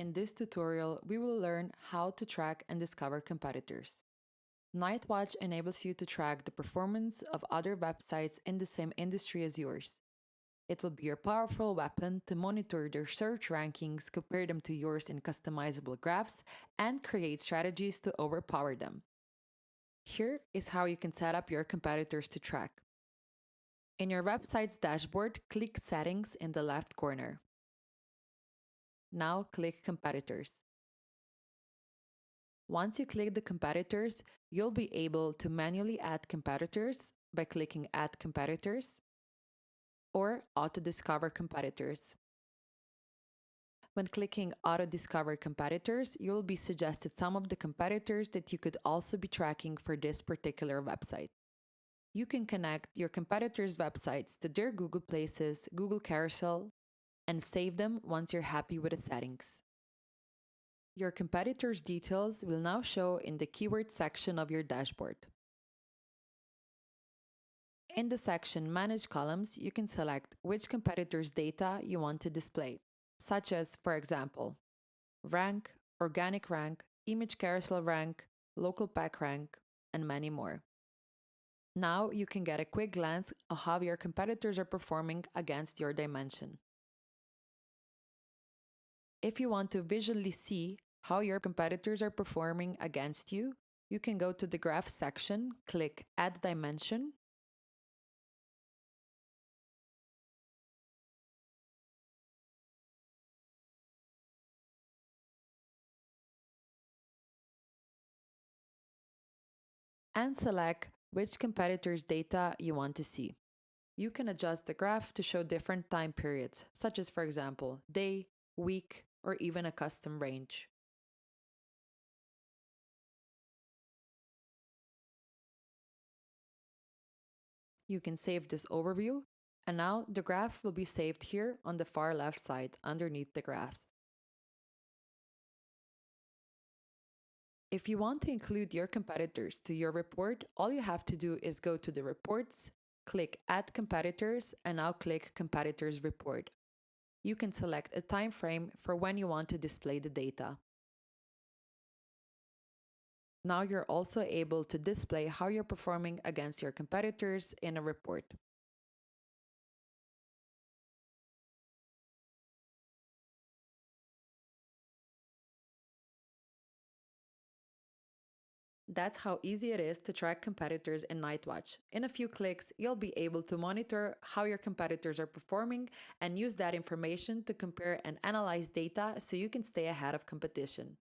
In this tutorial, we will learn how to track and discover competitors. Nightwatch enables you to track the performance of other websites in the same industry as yours. It will be your powerful weapon to monitor their search rankings, compare them to yours in customizable graphs, and create strategies to overpower them. Here is how you can set up your competitors to track. In your website's dashboard, click Settings in the left corner. Now click Competitors. Once you click the competitors, you'll be able to manually add competitors by clicking Add Competitors or Auto Discover Competitors. When clicking Auto Discover Competitors, you'll be suggested some of the competitors that you could also be tracking for this particular website. You can connect your competitors' websites to their Google Places, Google Carousel, and save them once you're happy with the settings. Your competitors' details will now show in the keyword section of your dashboard. In the section Manage Columns, you can select which competitors' data you want to display, such as, for example, rank, organic rank, image carousel rank, local pack rank, and many more. Now you can get a quick glance of how your competitors are performing against your dimension. If you want to visually see how your competitors are performing against you, you can go to the Graph section, click Add Dimension, and select which competitors' data you want to see. You can adjust the graph to show different time periods, such as, for example, day, week, or even a custom range. You can save this overview, and now the graph will be saved here on the far left side underneath the graphs. If you want to include your competitors to your report, all you have to do is go to the reports, click Add Competitors, and now click Competitors Report. You can select a time frame for when you want to display the data. Now you're also able to display how you're performing against your competitors in a report. That's how easy it is to track competitors in Nightwatch. In a few clicks, you'll be able to monitor how your competitors are performing and use that information to compare and analyze data so you can stay ahead of competition.